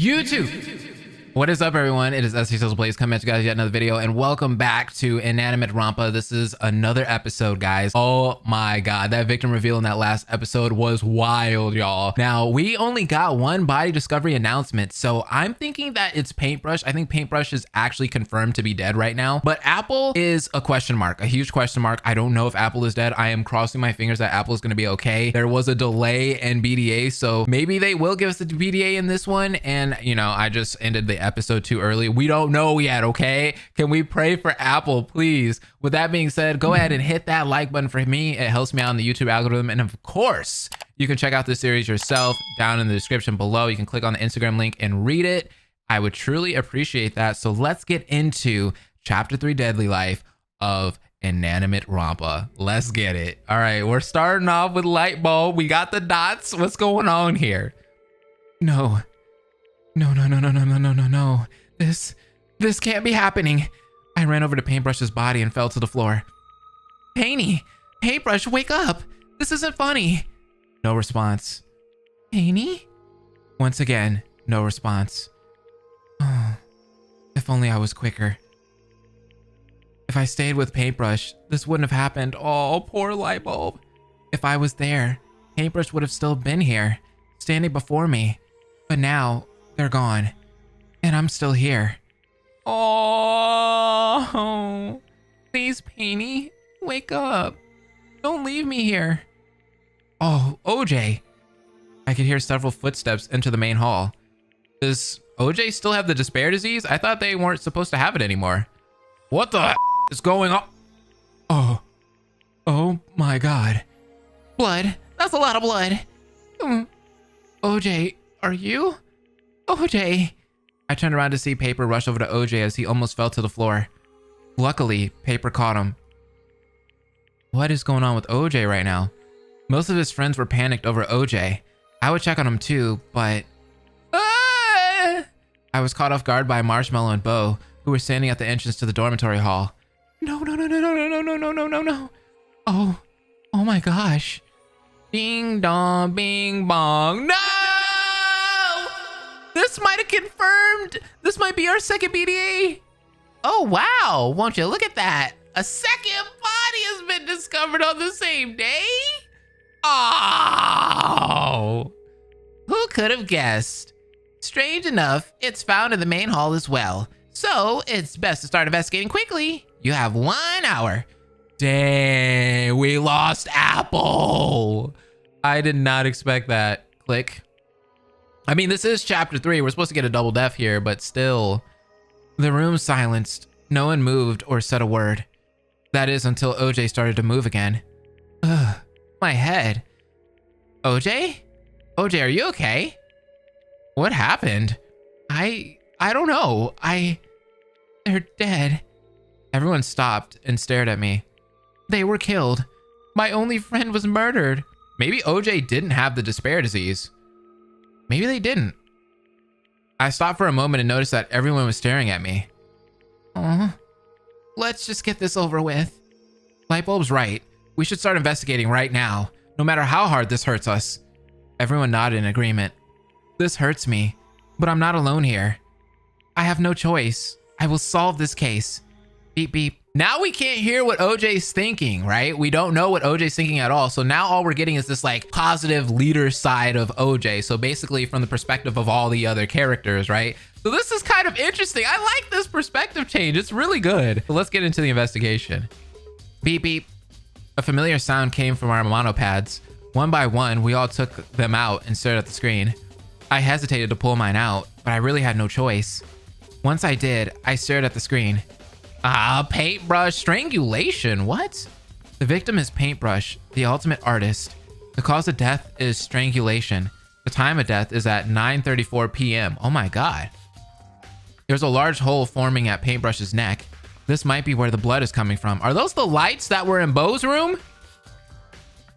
YouTube. What is up, everyone? It is SHSL Plays coming at you guys yet another video, and welcome back to Inanimate Ronpa. This is another episode, guys. Oh my god, that victim reveal in that last episode was wild, y'all. Now, we only got one body discovery announcement, so I'm thinking that it's Paintbrush. I think Paintbrush is actually confirmed to be dead right now, but Apple is a question mark, a huge question mark. I don't know if Apple is dead. I am crossing my fingers that Apple is going to be okay. There was a delay in BDA, so maybe they will give us the BDA in this one, and you know, I just ended the episode too early. We don't know yet, okay? Can we pray for Apple, please? With that being said, go ahead and hit that like button for me. It helps me out in the YouTube algorithm, and of course, you can check out this series yourself down in the description below. You can click on the Instagram link and read it. I would truly appreciate that. So let's get into Chapter 3 Deadly Life of Inanimate Ronpa. Let's get it. All right, we're starting off with light bulb. We got the dots. What's going on here? No. No. This can't be happening. I ran over to Paintbrush's body and fell to the floor. Paintbrush, wake up. This isn't funny. No response. Painty? Once again, no response. Oh, if only I was quicker. If I stayed with Paintbrush, this wouldn't have happened. Oh, poor light bulb. If I was there, Paintbrush would have still been here, standing before me. But now, they're gone, and I'm still here. Oh, please, Painty, wake up. Don't leave me here. Oh, OJ. I could hear several footsteps enter the main hall. Does OJ still have the despair disease? I thought they weren't supposed to have it anymore. What the is going on? Oh my god. Blood. That's a lot of blood. OJ, are you? OJ. I turned around to see Paper rush over to OJ as he almost fell to the floor. Luckily, Paper caught him. What is going on with OJ right now? Most of his friends were panicked over OJ. I would check on him too, but... I was caught off guard by Marshmallow and Bo, who were standing at the entrance to the dormitory hall. No. Oh my gosh. Ding dong, bing bong. No! This might have confirmed. This might be our second BDA. Oh, wow. Won't you look at that? A second body has been discovered on the same day? Oh, who could have guessed? Strange enough, it's found in the main hall as well. So it's best to start investigating quickly. You have 1 hour. Dang, we lost Apple. I did not expect that. Click. I mean, this is chapter 3. We're supposed to get a double death here, but still. The room silenced. No one moved or said a word. That is until OJ started to move again. Ugh, my head. OJ? OJ, are you okay? What happened? I don't know. They're dead. Everyone stopped and stared at me. They were killed. My only friend was murdered. Maybe OJ didn't have the despair disease. Maybe they didn't. I stopped for a moment and noticed that everyone was staring at me. Let's just get this over with. Lightbulb's right. We should start investigating right now, no matter how hard this hurts us. Everyone nodded in agreement. This hurts me, but I'm not alone here. I have no choice. I will solve this case. Beep, beep. Now we can't hear what OJ's thinking, right? We don't know what OJ's thinking at all. So now all we're getting is this like positive leader side of OJ. So basically from the perspective of all the other characters, right? So this is kind of interesting. I like this perspective change. It's really good. So let's get into the investigation. Beep, beep. A familiar sound came from our monopads. One by one, we all took them out and stared at the screen. I hesitated to pull mine out, but I really had no choice. Once I did, I stared at the screen. Paintbrush strangulation. What? The victim is Paintbrush, the ultimate artist. The cause of death is strangulation. The time of death is at 9:34 p.m. Oh my god. There's a large hole forming at Paintbrush's neck. This might be where the blood is coming from. Are those the lights that were in Bo's room?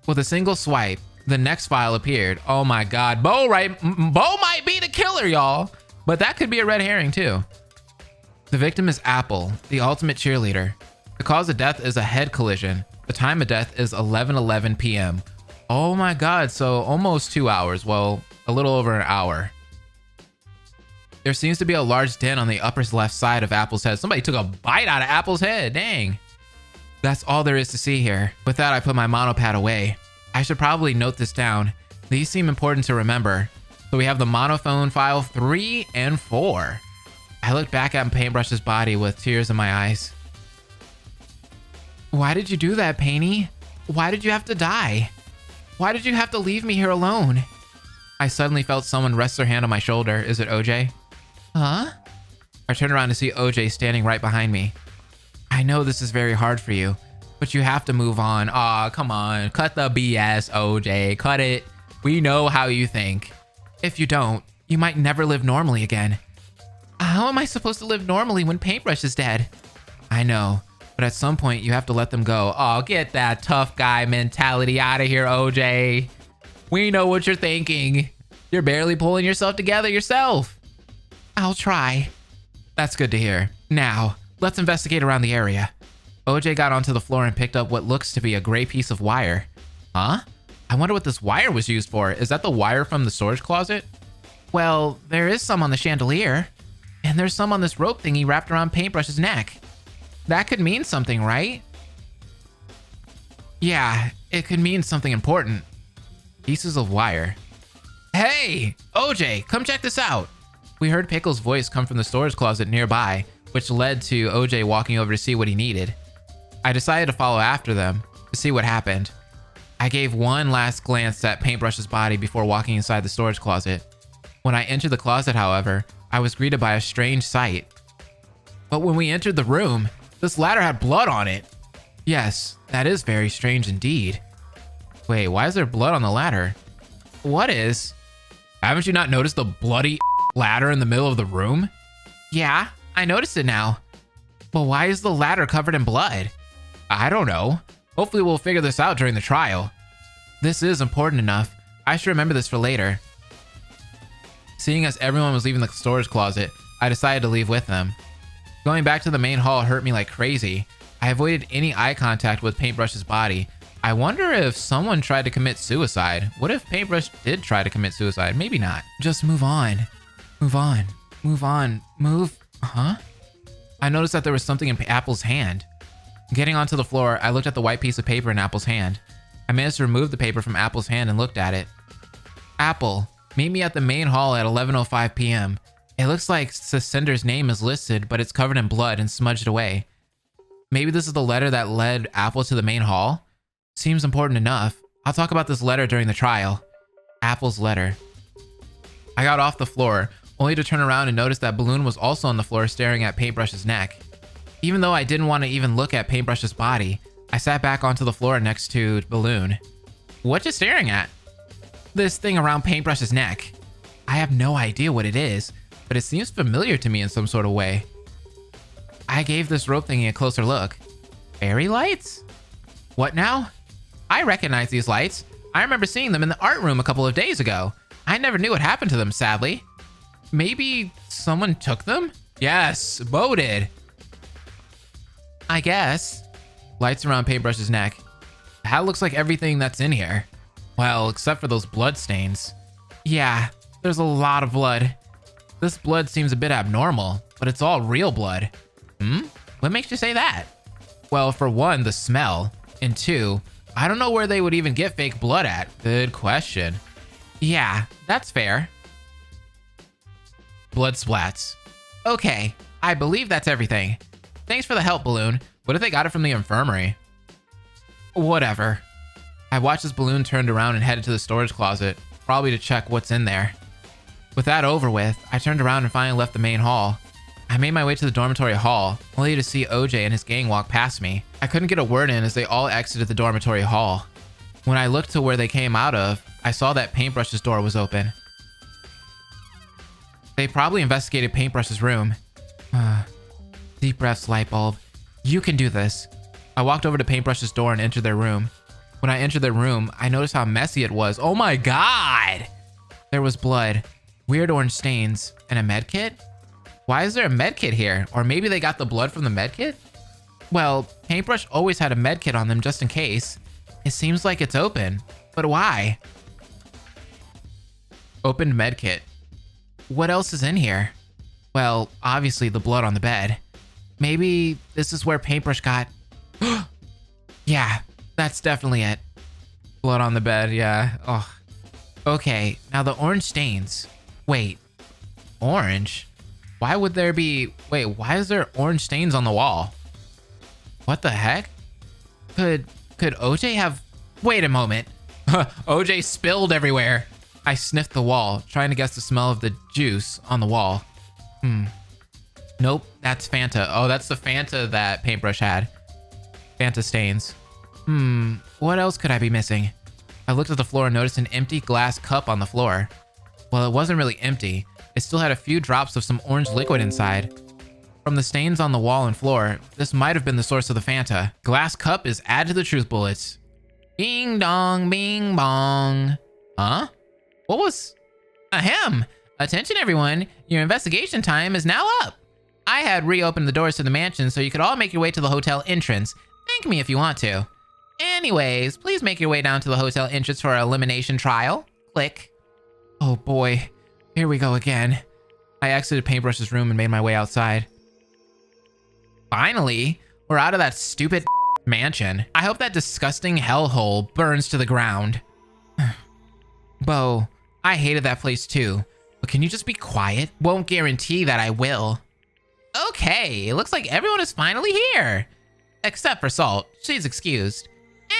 With a single swipe, the next file appeared. Oh my god. Bo might be the killer, y'all. But that could be a red herring too. The victim is Apple, the ultimate cheerleader. The cause of death is a head collision. The time of death is 11:11 p.m. Oh my god, so almost 2 hours. Well, a little over an hour. There seems to be a large dent on the upper left side of Apple's head. Somebody took a bite out of Apple's head. Dang. That's all there is to see here. With that, I put my monopad away. I should probably note this down. These seem important to remember. So we have the monophone file 3 and 4. I looked back at Paintbrush's body with tears in my eyes. Why did you do that, Painty? Why did you have to die? Why did you have to leave me here alone? I suddenly felt someone rest their hand on my shoulder. Is it OJ? Huh? I turned around to see OJ standing right behind me. I know this is very hard for you, but you have to move on. Aw, come on. Cut the BS, OJ. Cut it. We know how you think. If you don't, you might never live normally again. How am I supposed to live normally when Paintbrush is dead? I know, but at some point you have to let them go. Oh, get that tough guy mentality out of here, OJ. We know what you're thinking. You're barely pulling yourself together yourself. I'll try. That's good to hear. Now, let's investigate around the area. OJ got onto the floor and picked up what looks to be a gray piece of wire. Huh? I wonder what this wire was used for. Is that the wire from the storage closet? Well, there is some on the chandelier. And there's some on this rope thingy wrapped around Paintbrush's neck. That could mean something, right? Yeah, it could mean something important. Pieces of wire. Hey, OJ, come check this out. We heard Pickle's voice come from the storage closet nearby, which led to OJ walking over to see what he needed. I decided to follow after them to see what happened. I gave one last glance at Paintbrush's body before walking inside the storage closet. When I entered the closet, however, I was greeted by a strange sight. But when we entered the room, this ladder had blood on it. Yes, that is very strange indeed. Wait, why is there blood on the ladder? What is? Haven't you not noticed the bloody ladder in the middle of the room? Yeah, I noticed it now. But why is the ladder covered in blood? I don't know. Hopefully we'll figure this out during the trial. This is important enough. I should remember this for later. Seeing as everyone was leaving the storage closet, I decided to leave with them. Going back to the main hall hurt me like crazy. I avoided any eye contact with Paintbrush's body. I wonder if someone tried to commit suicide. What if Paintbrush did try to commit suicide? Maybe not. Just move on. Move on. Move on. Move. Huh? I noticed that there was something in Apple's hand. Getting onto the floor, I looked at the white piece of paper in Apple's hand. I managed to remove the paper from Apple's hand and looked at it. Apple, meet me at the main hall at 11:05 p.m. It looks like Cinder's name is listed, but it's covered in blood and smudged away. Maybe this is the letter that led Apple to the main hall? Seems important enough. I'll talk about this letter during the trial. Apple's letter. I got off the floor, only to turn around and notice that Balloon was also on the floor staring at Paintbrush's neck. Even though I didn't want to even look at Paintbrush's body, I sat back onto the floor next to Balloon. What you staring at? This thing around Paintbrush's neck. I have no idea what it is, but it seems familiar to me in some sort of way. I gave this rope thingy a closer look. Fairy lights? What now? I recognize these lights. I remember seeing them in the art room a couple of days ago. I never knew what happened to them, sadly. Maybe someone took them? Yes, Bo did. I guess. Lights around Paintbrush's neck. That looks like everything that's in here. Well, except for those blood stains. Yeah, there's a lot of blood. This blood seems a bit abnormal, but it's all real blood. What makes you say that? Well, for one, the smell. And two, I don't know where they would even get fake blood at. Good question. Yeah, that's fair. Blood splats. Okay, I believe that's everything. Thanks for the help, Balloon. What if they got it from the infirmary? Whatever. I watched as Balloon turned around and headed to the storage closet, probably to check what's in there. With that over with, I turned around and finally left the main hall. I made my way to the dormitory hall, only to see OJ and his gang walk past me. I couldn't get a word in as they all exited the dormitory hall. When I looked to where they came out of, I saw that Paintbrush's door was open. They probably investigated Paintbrush's room. Deep breaths, Lightbulb. You can do this. I walked over to Paintbrush's door and entered their room. When I entered their room, I noticed how messy it was. Oh my god! There was blood, weird orange stains, and a medkit? Why is there a medkit here? Or maybe they got the blood from the medkit? Well, Paintbrush always had a medkit on them just in case. It seems like it's open, but why? Opened medkit. What else is in here? Well, obviously the blood on the bed. Maybe this is where Paintbrush got... Yeah, that's definitely it. Blood on the bed, yeah. Oh. Okay, now the orange stains. Wait, orange? Why would there be... Wait, why is there orange stains on the wall? What the heck? Could OJ have... Wait a moment. OJ spilled everywhere. I sniffed the wall, trying to guess the smell of the juice on the wall. Nope, that's Fanta. Oh, that's the Fanta that Paintbrush had. Fanta stains. What else could I be missing? I looked at the floor and noticed an empty glass cup on the floor. Well, it wasn't really empty. It still had a few drops of some orange liquid inside. From the stains on the wall and floor, this might have been the source of the Fanta. Glass cup is added to the truth bullets. Bing dong, bing bong. Huh? What was... Ahem! Attention everyone, your investigation time is now up. I had reopened the doors to the mansion so you could all make your way to the hotel entrance. Thank me if you want to. Anyways, please make your way down to the hotel entrance for our elimination trial. Click. Oh boy, here we go again. I exited Paintbrush's room and made my way outside. Finally, we're out of that stupid mansion. I hope that disgusting hellhole burns to the ground. Bo, I hated that place too. But can you just be quiet? Won't guarantee that I will. Okay, it looks like everyone is finally here. Except for Salt, she's excused.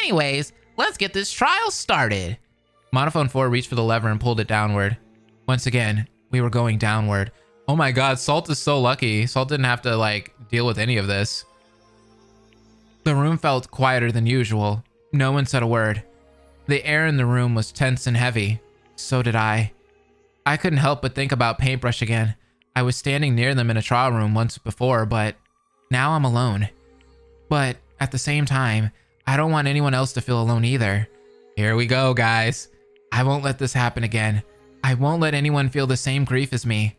Anyways, let's get this trial started. Monophone 4 reached for the lever and pulled it downward. Once again, we were going downward. Oh my god, Salt is so lucky. Salt didn't have to, like, deal with any of this. The room felt quieter than usual. No one said a word. The air in the room was tense and heavy. So did I. I couldn't help but think about Paintbrush again. I was standing near them in a trial room once before, but now I'm alone. But at the same time, I don't want anyone else to feel alone either. Here we go, guys. I won't let this happen again. I won't let anyone feel the same grief as me.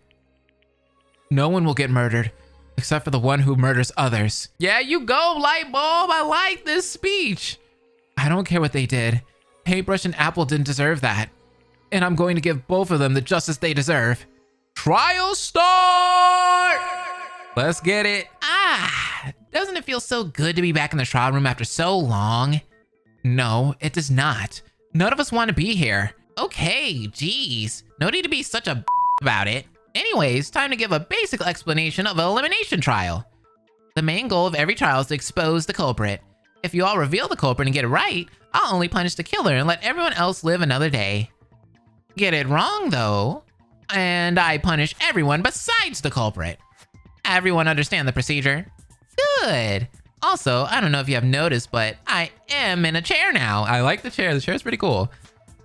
No one will get murdered, except for the one who murders others. Yeah, you go, Lightbulb. I like this speech. I don't care what they did. Paintbrush and Apple didn't deserve that. And I'm going to give both of them the justice they deserve. Trial start! Let's get it. Doesn't it feel so good to be back in the trial room after so long? No, it does not. None of us want to be here. Okay, geez. No need to be such a about it. Anyways, time to give a basic explanation of an elimination trial. The main goal of every trial is to expose the culprit. If you all reveal the culprit and get it right, I'll only punish the killer and let everyone else live another day. Get it wrong, though, and I punish everyone besides the culprit. Everyone understand the procedure? Good. Also, I don't know if you have noticed, but I am in a chair now. I like the chair. The chair is pretty cool.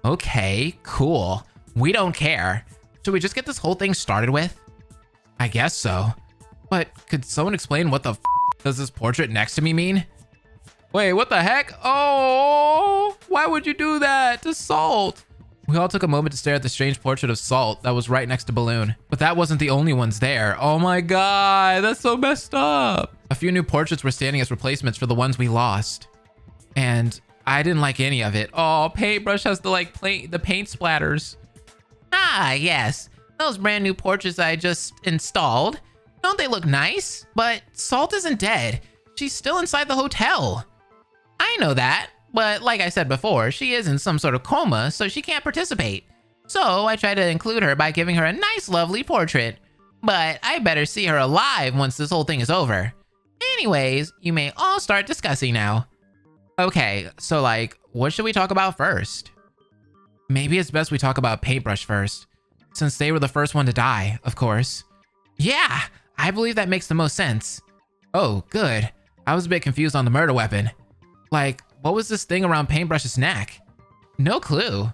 Okay, cool. We don't care. Should we just get this whole thing started with? I guess so. But could someone explain what the f does this portrait next to me mean? Wait, what the heck? Oh, why would you do that to Salt? We all took a moment to stare at the strange portrait of Salt that was right next to Balloon. But that wasn't the only ones there. Oh my god, that's so messed up. A few new portraits were standing as replacements for the ones we lost. And I didn't like any of it. Oh, Paintbrush has the paint splatters. Ah, yes. Those brand new portraits I just installed. Don't they look nice? But Salt isn't dead. She's still inside the hotel. I know that. But like I said before, she is in some sort of coma, so she can't participate. So I try to include her by giving her a nice, lovely portrait. But I better see her alive once this whole thing is over. Anyways, you may all start discussing now. Okay, so like, what should we talk about first? Maybe it's best we talk about Paintbrush first, since they were the first one to die, of course. Yeah, I believe that makes the most sense. Oh, good. I was a bit confused on the murder weapon. Like, what was this thing around Paintbrush's neck? No clue.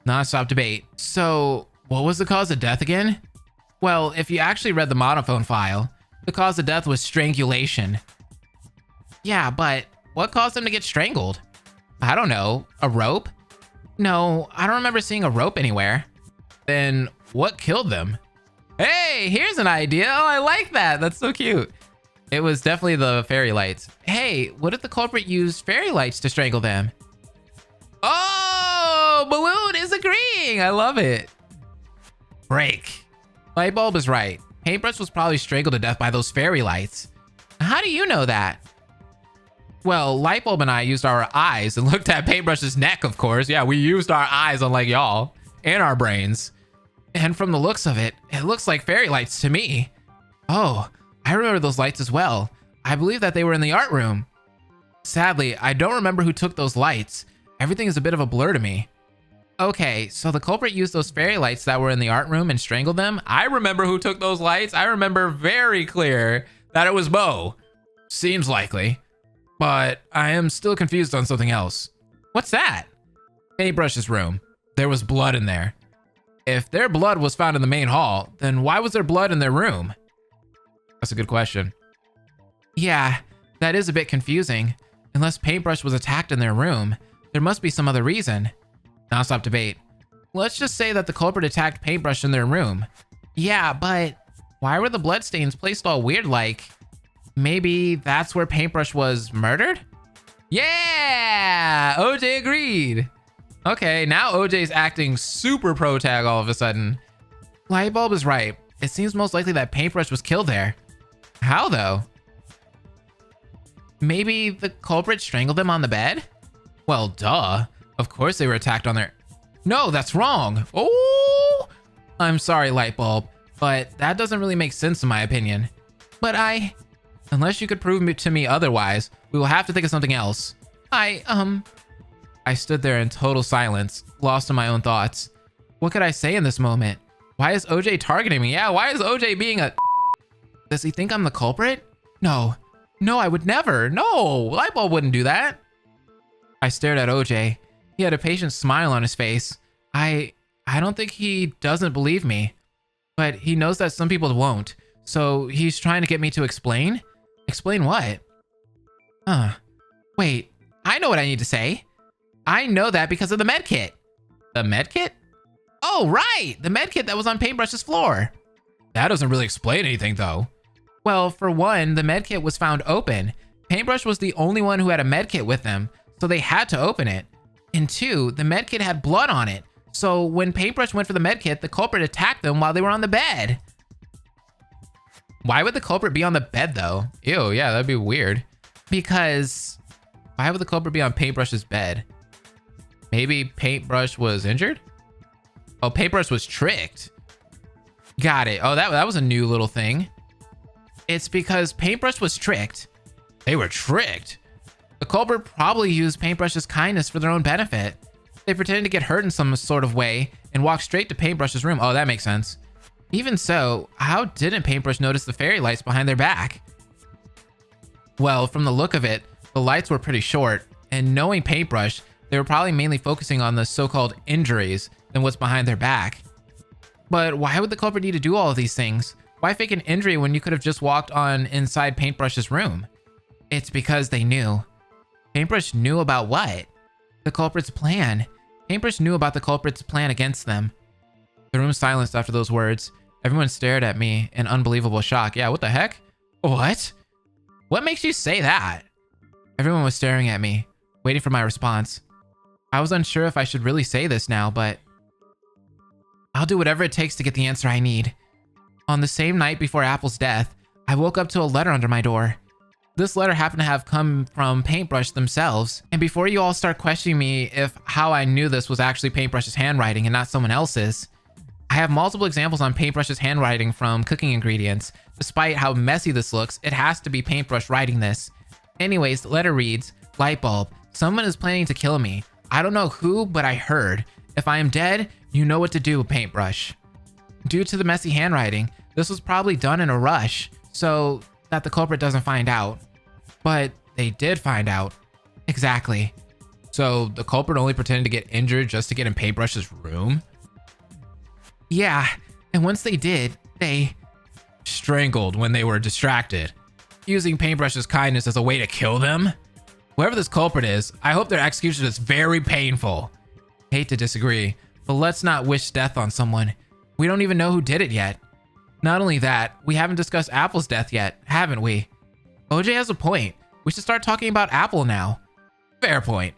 Non-stop debate. So, what was the cause of death again? Well, if you actually read the monophone file, the cause of death was strangulation. Yeah, but what caused him to get strangled? I don't know. A rope? No, I don't remember seeing a rope anywhere. Then what killed them? Hey, here's an idea. Oh, I like that. That's so cute. It was definitely the fairy lights. Hey, what if the culprit used fairy lights to strangle them? Oh, Balloon is agreeing. I love it. Break. Lightbulb is right. Paintbrush was probably strangled to death by those fairy lights. How do you know that? Well, Lightbulb and I used our eyes and looked at Paintbrush's neck, of course. Yeah, we used our eyes unlike y'all. And our brains. And from the looks of it, it looks like fairy lights to me. Oh, I remember those lights as well. I believe that they were in the art room. Sadly, I don't remember who took those lights. Everything is a bit of a blur to me. Okay, so the culprit used those fairy lights that were in the art room and strangled them. I remember who took those lights. I remember very clear that it was Bo. Seems likely. But I am still confused on something else. What's that? Paintbrush's room. There was blood in there. If their blood was found in the main hall, then why was there blood in their room? That's a good question. Yeah, that is a bit confusing. Unless Paintbrush was attacked in their room, there must be some other reason. Non-stop debate. Let's just say that the culprit attacked Paintbrush in their room. Yeah, but why were the bloodstains placed all weird like? Maybe that's where Paintbrush was murdered? Yeah! OJ agreed. Okay, now OJ's acting super pro tag all of a sudden. Lightbulb is right. It seems most likely that Paintbrush was killed there. How though? Maybe the culprit strangled them on the bed? Well, duh. Of course they were attacked on their... No, that's wrong. Oh! I'm sorry, Lightbulb, but that doesn't really make sense in my opinion. But unless you could prove to me otherwise, we will have to think of something else. I stood there in total silence, lost in my own thoughts. What could I say in this moment? Why is OJ targeting me? Yeah, why is OJ being a... Does he think I'm the culprit? No, I would never. No, Lightbulb wouldn't do that. I stared at OJ. He had a patient smile on his face. I don't think he doesn't believe me, but he knows that some people won't. So he's trying to get me to explain? Explain what? Wait, I know what I need to say. I know that because of the medkit. The medkit? Oh, right! The medkit that was on Paintbrush's floor. That doesn't really explain anything, though. Well, for one, the medkit was found open. Paintbrush was the only one who had a medkit with them, so they had to open it. And two, the medkit had blood on it. So when Paintbrush went for the medkit, the culprit attacked them while they were on the bed. Why would the culprit be on the bed, though? Ew, yeah, that'd be weird. Because why would the culprit be on Paintbrush's bed? Maybe Paintbrush was injured? Oh, Paintbrush was tricked. Got it. Oh, that was a new little thing. It's because Paintbrush was tricked. They were tricked. The culprit probably used Paintbrush's kindness for their own benefit. They pretended to get hurt in some sort of way and walked straight to Paintbrush's room. Oh, that makes sense. Even so, how didn't Paintbrush notice the fairy lights behind their back? Well, from the look of it, the lights were pretty short, and knowing Paintbrush, they were probably mainly focusing on the so-called injuries than what's behind their back. But why would the culprit need to do all of these things? Why fake an injury when you could have just walked on inside Paintbrush's room? It's because they knew. Paintbrush knew about what? The culprit's plan. Paintbrush knew about the culprit's plan against them. The room silenced after those words. Everyone stared at me in unbelievable shock. Yeah, what the heck? What? What makes you say that? Everyone was staring at me, waiting for my response. I was unsure if I should really say this now, but I'll do whatever it takes to get the answer I need. On the same night before Apple's death, I woke up to a letter under my door. This letter happened to have come from Paintbrush themselves. And before you all start questioning me if how I knew this was actually Paintbrush's handwriting and not someone else's, I have multiple examples on Paintbrush's handwriting from cooking ingredients. Despite how messy this looks, it has to be Paintbrush writing this. Anyways, the letter reads, Lightbulb, someone is planning to kill me. I don't know who, but I heard. If I am dead, you know what to do, Paintbrush. Due to the messy handwriting, this was probably done in a rush, so that the culprit doesn't find out. But they did find out. Exactly. So the culprit only pretended to get injured just to get in Paintbrush's room? Yeah, and once they did, they strangled when they were distracted, using Paintbrush's kindness as a way to kill them? Whoever this culprit is, I hope their execution is very painful. Hate to disagree, but let's not wish death on someone. We don't even know who did it yet. Not only that, we haven't discussed Apple's death yet, haven't we? OJ has a point. We should start talking about Apple now. Fair point.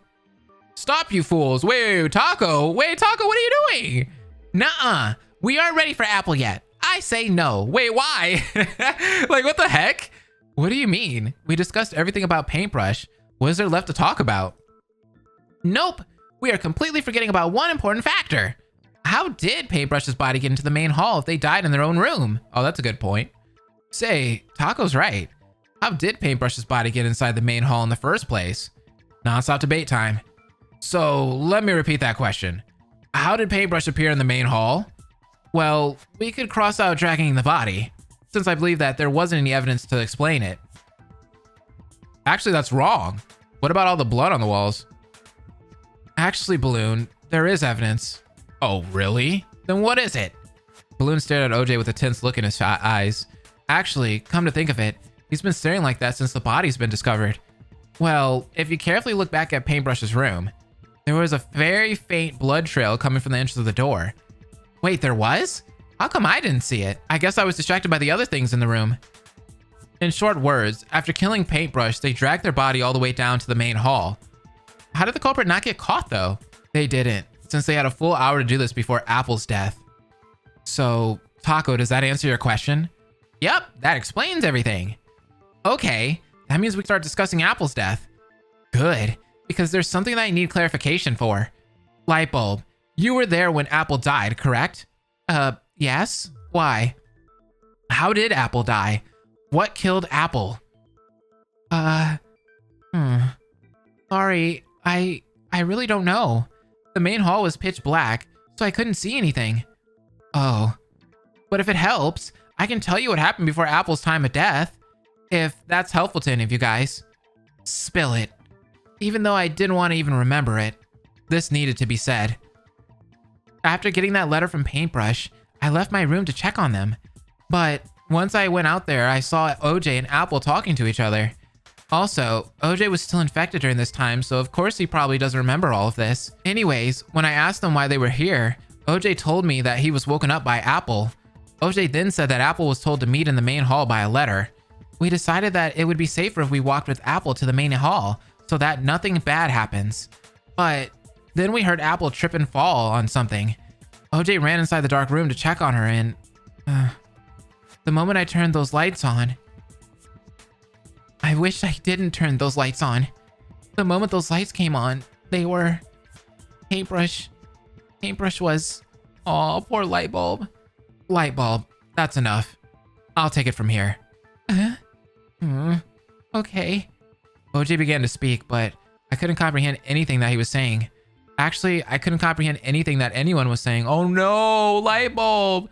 Stop, you fools. Wait, Taco, what are you doing? Nuh-uh. We aren't ready for Apple yet. I say no. Wait, why? Like, what the heck? What do you mean? We discussed everything about Paintbrush. What is there left to talk about? Nope. We are completely forgetting about one important factor. How did Paintbrush's body get into the main hall if they died in their own room? Oh, that's a good point. Say, Taco's right. How did Paintbrush's body get inside the main hall in the first place? Non-stop debate time. So, let me repeat that question. How did Paintbrush appear in the main hall? Well, we could cross out dragging the body, since I believe that there wasn't any evidence to explain it. Actually, that's wrong. What about all the blood on the walls? Actually, Balloon, there is evidence. Oh, really? Then what is it? Balloon stared at OJ with a tense look in his eyes. Actually, come to think of it, he's been staring like that since the body's been discovered. Well, if you carefully look back at Paintbrush's room, there was a very faint blood trail coming from the entrance of the door. Wait, there was? How come I didn't see it? I guess I was distracted by the other things in the room. In short words, after killing Paintbrush, they dragged their body all the way down to the main hall. How did the culprit not get caught though? They didn't, since they had a full hour to do this before Apple's death. So, Taco, does that answer your question? Yep, that explains everything. Okay, that means we can start discussing Apple's death. Good, because there's something that I need clarification for. Lightbulb, you were there when Apple died, correct? Yes? Why? How did Apple die? What killed Apple? Sorry, I really don't know. The main hall was pitch black, so I couldn't see anything. Oh. But if it helps, I can tell you what happened before Apple's time of death. If that's helpful to any of you guys. Spill it. Even though I didn't want to even remember it, this needed to be said. After getting that letter from Paintbrush, I left my room to check on them. But once I went out there, I saw OJ and Apple talking to each other. Also, OJ was still infected during this time, so of course he probably doesn't remember all of this. Anyways, when I asked them why they were here, OJ told me that he was woken up by Apple. OJ then said that Apple was told to meet in the main hall by a letter. We decided that it would be safer if we walked with Apple to the main hall, so that nothing bad happens. But then we heard Apple trip and fall on something. OJ ran inside the dark room to check on her and... the moment I turned those lights on... I wish I didn't turn those lights on. The moment those lights came on, they were... Paintbrush was... Aw, poor Lightbulb. Lightbulb, that's enough. I'll take it from here. Okay. OJ began to speak, but I couldn't comprehend anything that he was saying. Actually, I couldn't comprehend anything that anyone was saying. Oh no, Lightbulb!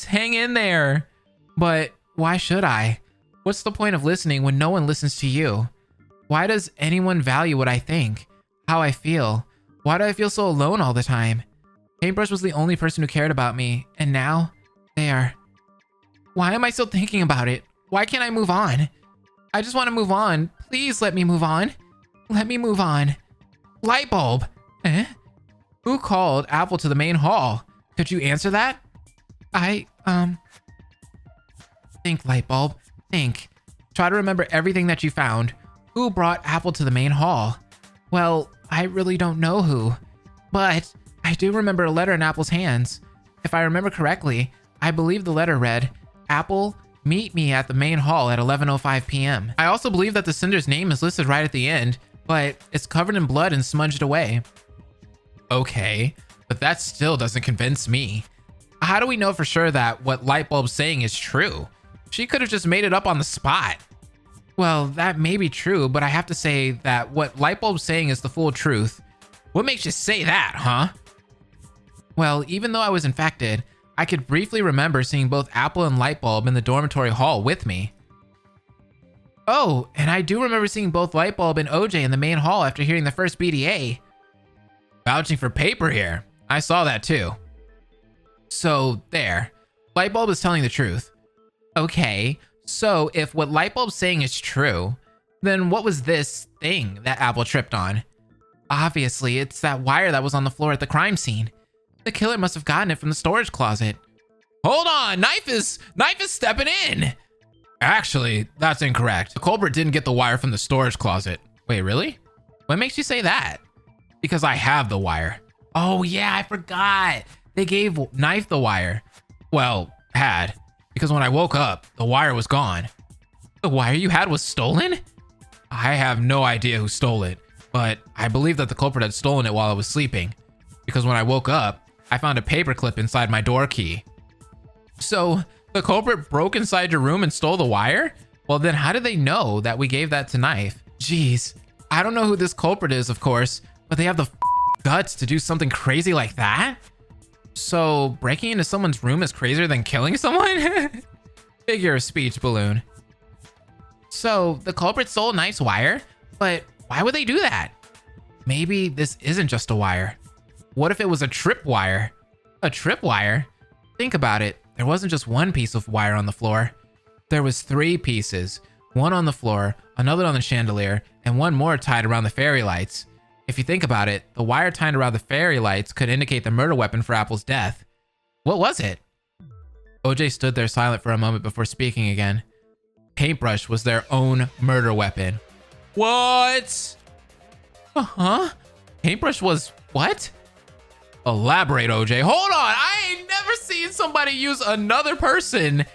Hang in there! But why should I? What's the point of listening when no one listens to you? Why does anyone value what I think? How I feel? Why do I feel so alone all the time? Paintbrush was the only person who cared about me, and now, they are... Why am I still thinking about it? Why can't I move on? I just want to move on. Please let me move on. Let me move on. Lightbulb! Who called Apple to the main hall? Could you answer that? Think, Lightbulb. Think. Try to remember everything that you found. Who brought Apple to the main hall? Well, I really don't know who. But I do remember a letter in Apple's hands. If I remember correctly, I believe the letter read, Apple, meet me at the main hall at 11:05 p.m. I also believe that the sender's name is listed right at the end, but it's covered in blood and smudged away. Okay, but that still doesn't convince me. How do we know for sure that what Lightbulb's saying is true? She could have just made it up on the spot. Well, that may be true, but I have to say that what Lightbulb's saying is the full truth. What makes you say that, huh? Well, even though I was infected, I could briefly remember seeing both Apple and Lightbulb in the dormitory hall with me. Oh, and I do remember seeing both Lightbulb and OJ in the main hall after hearing the first BDA. Vouching for paper here. I saw that too. So, there. Lightbulb is telling the truth. Okay, so if what Lightbulb's saying is true, then what was this thing that Apple tripped on? Obviously, it's that wire that was on the floor at the crime scene. The killer must have gotten it from the storage closet. Hold on, Knife is stepping in. Actually, that's incorrect. The culprit didn't get the wire from the storage closet. Wait, really? What makes you say that? Because I have the wire. Oh yeah, I forgot. They gave Knife the wire. Well, had, because when I woke up, the wire was gone. The wire you had was stolen? I have no idea who stole it, but I believe that the culprit had stolen it while I was sleeping, because when I woke up, I found a paperclip inside my door key. So the culprit broke inside your room and stole the wire? Well, then how did they know that we gave that to Knife? Jeez, I don't know who this culprit is, of course, but they have the guts to do something crazy like that? So breaking into someone's room is crazier than killing someone? Figure of speech, Balloon. So the culprit stole Knife's wire, but why would they do that? Maybe this isn't just a wire. What if it was a tripwire? A tripwire? Think about it. There wasn't just one piece of wire on the floor. There was 3 pieces. One on the floor, another on the chandelier, and one more tied around the fairy lights. If you think about it, the wire tied around the fairy lights could indicate the murder weapon for Apple's death. What was it? OJ stood there silent for a moment before speaking again. Paintbrush was their own murder weapon. What? Uh-huh. Paintbrush was what? Elaborate, OJ. Hold on. I ain't never seen somebody use another person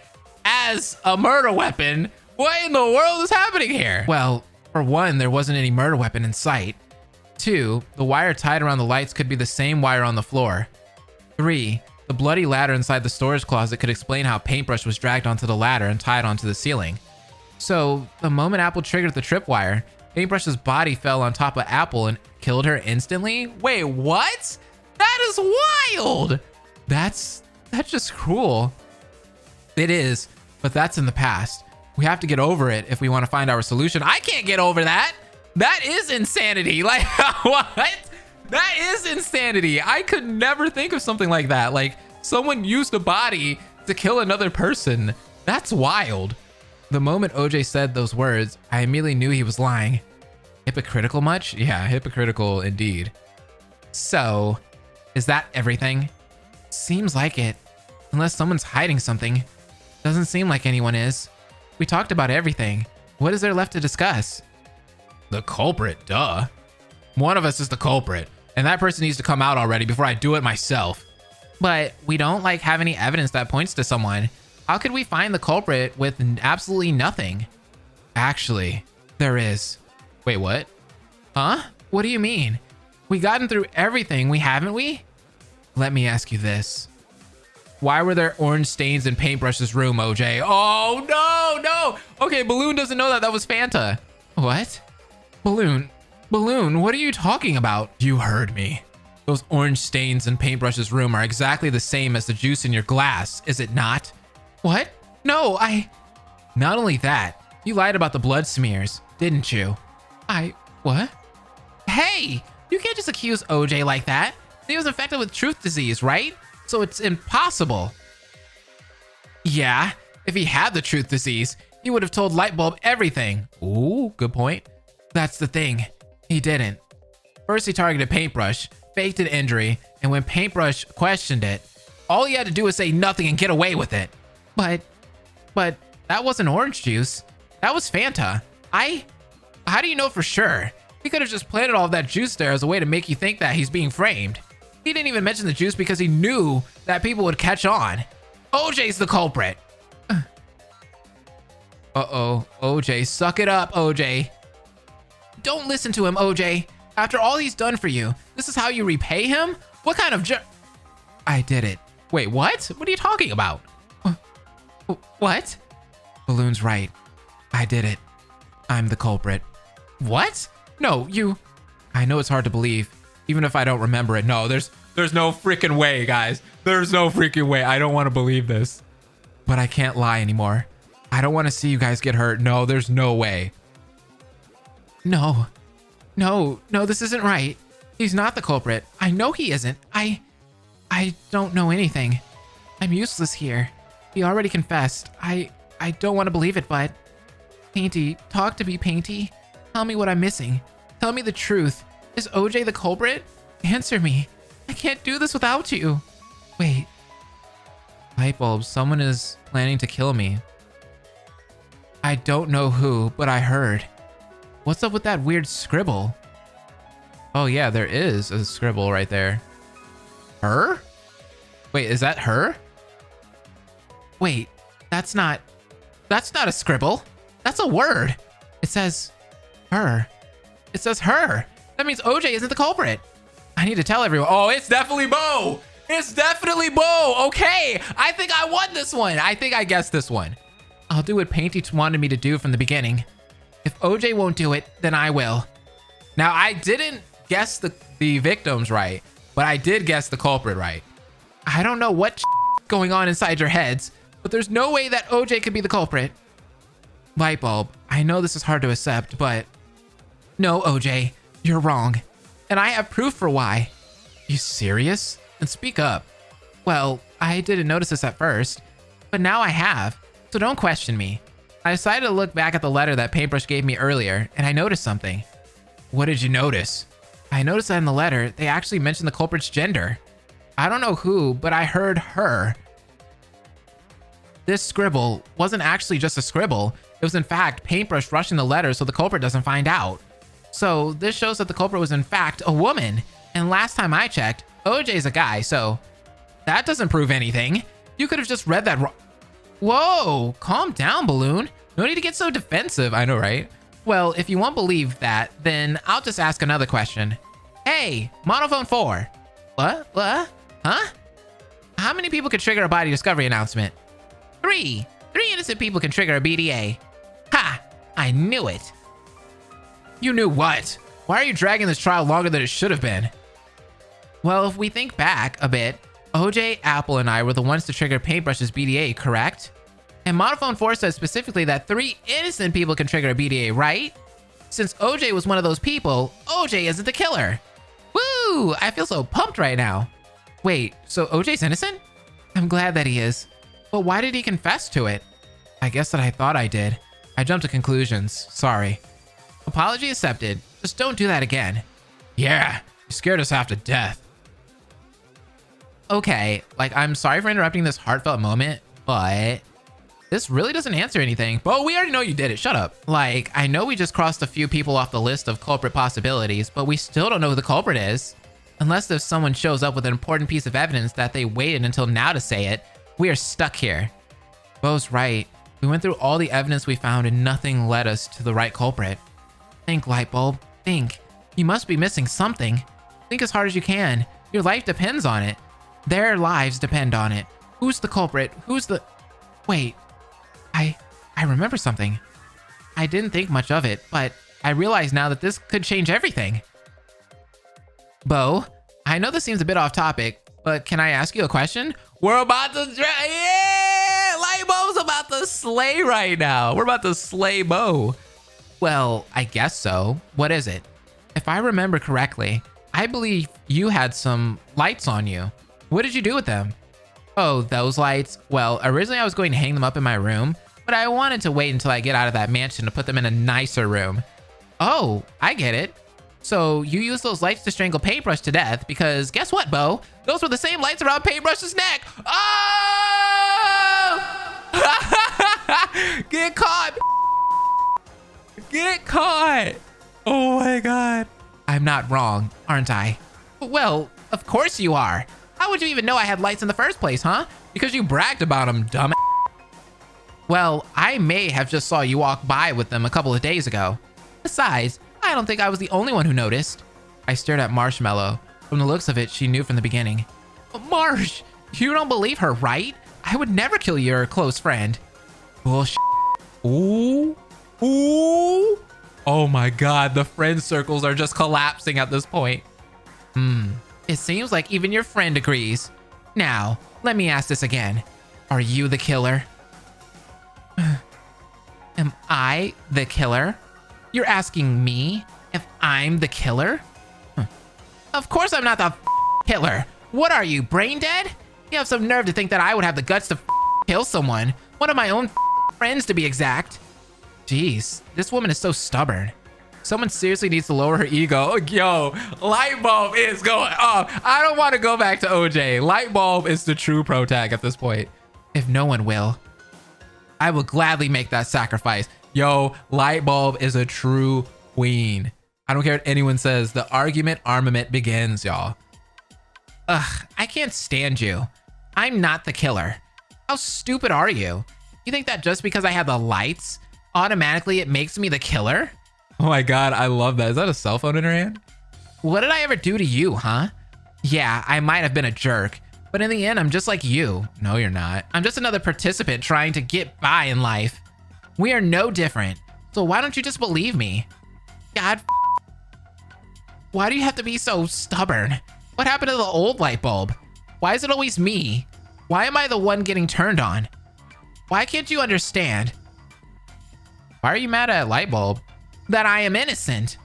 as a murder weapon. What in the world is happening here? Well, for one, there wasn't any murder weapon in sight. 2, the wire tied around the lights could be the same wire on the floor. 3, the bloody ladder inside the storage closet could explain how Paintbrush was dragged onto the ladder and tied onto the ceiling. So, the moment Apple triggered the tripwire, Paintbrush's body fell on top of Apple and killed her instantly? Wait, what? That is wild! That's just cruel. It is, but that's in the past. We have to get over it if we want to find our solution. I can't get over that. That is insanity. Like, what? That is insanity. I could never think of something like that. Like, someone used a body to kill another person. That's wild. The moment OJ said those words, I immediately knew he was lying. Hypocritical much? Yeah, hypocritical indeed. So, is that everything? Seems like it. Unless someone's hiding something. Doesn't seem like anyone is. We talked about everything. What is there left to discuss? The culprit, duh. One of us is the culprit, and that person needs to come out already before I do it myself. But we don't have any evidence that points to someone. How could we find the culprit with absolutely nothing? Actually, there is. Wait, what? Huh? What do you mean? We gotten through everything, haven't we? Let me ask you this. Why were there orange stains in Paintbrush's room, OJ? Oh, no. Okay, Balloon doesn't know that. That was Fanta. What? Balloon, what are you talking about? You heard me. Those orange stains in Paintbrush's room are exactly the same as the juice in your glass, is it not? What? No, Not only that, you lied about the blood smears, didn't you? What? Hey, you can't just accuse OJ like that. He was infected with truth disease, right? So it's impossible. Yeah, if he had the truth disease, he would have told Lightbulb everything. Ooh, good point. That's the thing. He didn't. First, he targeted Paintbrush, faked an injury, and when Paintbrush questioned it, all he had to do was say nothing and get away with it. But that wasn't orange juice. That was Fanta. How do you know for sure? He could have just planted all of that juice there as a way to make you think that he's being framed. He didn't even mention the juice because he knew that people would catch on. OJ's the culprit. Uh-oh, OJ, suck it up, OJ. Don't listen to him, OJ. After all he's done for you, this is how you repay him? What kind of I did it. Wait, what? What are you talking about? What? Balloon's right. I did it. I'm the culprit. What? No, you... I know it's hard to believe, even if I don't remember it. No, there's no freaking way, guys. There's no freaking way. I don't want to believe this. But I can't lie anymore. I don't want to see you guys get hurt. No, there's no way. No, this isn't right. He's not the culprit. I know he isn't. I don't know anything. I'm useless here. He already confessed. I don't want to believe it, but... Painty, talk to me, Painty. Tell me what I'm missing. Tell me the truth. Is OJ the culprit? Answer me. I can't do this without you. Wait. Lightbulb, someone is planning to kill me. I don't know who, but I heard. What's up with that weird scribble? Oh yeah, there is a scribble right there. Her? Wait, is that her? Wait, that's not a scribble. That's a word. It says her. It says her. That means OJ isn't the culprit. I need to tell everyone. Oh, it's definitely Bo. It's definitely Bo. Okay, I think I won this one. I think I guessed this one. I'll do what Painty wanted me to do from the beginning. If OJ won't do it, then I will. Now, I didn't guess the victims right, but I did guess the culprit right. I don't know what going on inside your heads, but there's no way that OJ could be the culprit. Lightbulb, I know this is hard to accept, but no, OJ, you're wrong. And I have proof for why. You serious? And speak up. Well, I didn't notice this at first, but now I have, so don't question me. I decided to look back at the letter that Paintbrush gave me earlier, and I noticed something. What did you notice? I noticed that in the letter, they actually mentioned the culprit's gender. I don't know who, but I heard her. This scribble wasn't actually just a scribble. It was in fact Paintbrush rushing the letter so the culprit doesn't find out. So this shows that the culprit was in fact a woman. And last time I checked, OJ's a guy, so that doesn't prove anything. You could have just read that wrong. Whoa, calm down, Balloon. No need to get so defensive, I know, right? Well, if you won't believe that, then I'll just ask another question. Hey, Monophone 4. What? Huh? How many people could trigger a body discovery announcement? 3. 3 innocent people can trigger a BDA. Ha! I knew it. You knew what? Why are you dragging this trial longer than it should have been? Well, if we think back a bit, OJ, Apple, and I were the ones to trigger Paintbrush's BDA, correct? And Monophone 4 says specifically that 3 innocent people can trigger a BDA, right? Since OJ was one of those people, OJ isn't the killer. Woo! I feel so pumped right now. Wait, so OJ's innocent? I'm glad that he is. But why did he confess to it? I guess that I thought I did. I jumped to conclusions. Sorry. Apology accepted. Just don't do that again. Yeah, you scared us half to death. Okay, like, I'm sorry for interrupting this heartfelt moment, but this really doesn't answer anything. But we already know you did it. Shut up. Like, I know we just crossed a few people off the list of culprit possibilities, but we still don't know who the culprit is. Unless if someone shows up with an important piece of evidence that they waited until now to say it, we are stuck here. Bo's right. We went through all the evidence we found and nothing led us to the right culprit. Think, Lightbulb. Think. You must be missing something. Think as hard as you can. Your life depends on it. Their lives depend on it. Who's the culprit? Who's the... Wait. I remember something. I didn't think much of it, but I realize now that this could change everything. Bo, I know this seems a bit off topic, but can I ask you a question? We're about to... Yeah! Lightbulb's about to slay right now. We're about to slay Bo. Well, I guess so. What is it? If I remember correctly, I believe you had some lights on you. What did you do with them? Oh, those lights? Well, originally I was going to hang them up in my room, but I wanted to wait until I get out of that mansion to put them in a nicer room. Oh, I get it. So you used those lights to strangle Paintbrush to death because guess what, Bo? Those were the same lights around Paintbrush's neck. Oh! Get caught. Get caught. Oh my God. I'm not wrong, aren't I? Well, of course you are. How would you even know I had lights in the first place, huh? Because you bragged about them, dumb. Well, I may have just saw you walk by with them a couple of days ago. Besides, I don't think I was the only one who noticed. I stared at Marshmallow. From the looks of it, she knew from the beginning. Marsh, you don't believe her, right? I would never kill your close friend. Bullshit. Ooh. Ooh. Oh my God, the friend circles are just collapsing at this point. It seems like even your friend agrees. Now, let me ask this again. Are you the killer? Am I the killer? You're asking me if I'm the killer? Of course I'm not the killer. What are you, brain dead? You have some nerve to think that I would have the guts to kill someone. One of my own friends to be exact. Jeez, this woman is so stubborn. Someone seriously needs to lower her ego. Yo, Lightbulb is going off. I don't want to go back to OJ. Lightbulb is the true pro tag at this point. If no one will, I will gladly make that sacrifice. Yo, Lightbulb is a true queen. I don't care what anyone says. The argument armament begins, y'all. Ugh, I can't stand you. I'm not the killer. How stupid are you? You think that just because I have the lights, automatically it makes me the killer? Oh my god, I love that. Is that a cell phone in her hand? What did I ever do to you, huh? Yeah, I might have been a jerk, but in the end, I'm just like you. No, you're not. I'm just another participant trying to get by in life. We are no different, so why don't you just believe me? God, why do you have to be so stubborn? What happened to the old light bulb? Why is it always me? Why am I the one getting turned on? Why can't you understand? Why are you mad at light bulb? That I am innocent.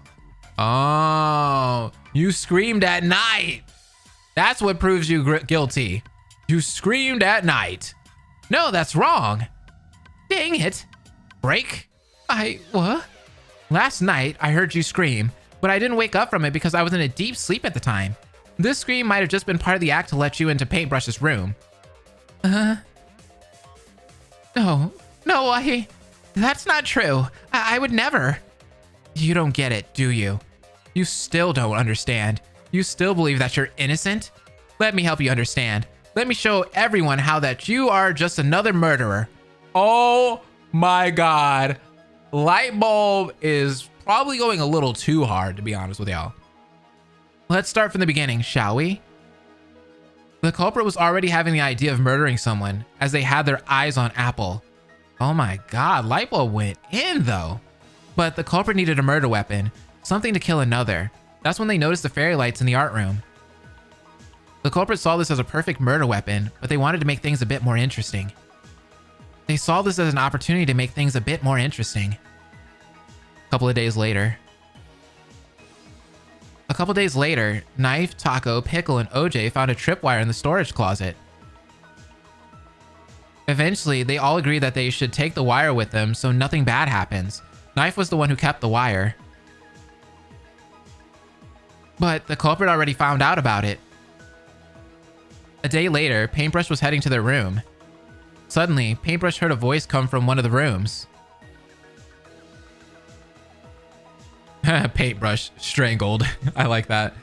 Oh, you screamed at night. That's what proves you guilty. You screamed at night. No, that's wrong. Dang it. Break? What? Last night, I heard you scream, but I didn't wake up from it because I was in a deep sleep at the time. This scream might have just been part of the act to let you into Paintbrush's room. No, that's not true. I would never. You don't get it, do you? You still don't understand. You still believe that you're innocent? Let me help you understand. Let me show everyone how that you are just another murderer. Oh my god. Lightbulb is probably going a little too hard, to be honest with y'all. Let's start from the beginning, shall we? The culprit was already having the idea of murdering someone as they had their eyes on Apple. Oh my god, Lightbulb went in though. But the culprit needed a murder weapon, something to kill another. That's when they noticed the fairy lights in the art room. The culprit saw this as a perfect murder weapon, but they wanted to make things a bit more interesting. They saw this as an opportunity to make things a bit more interesting. A couple of days later, Knife, Taco, Pickle, and OJ found a tripwire in the storage closet. Eventually, they all agreed that they should take the wire with them so nothing bad happens. Knife was the one who kept the wire. But the culprit already found out about it. A day later, Paintbrush was heading to their room. Suddenly, Paintbrush heard a voice come from one of the rooms. Paintbrush strangled. I like that.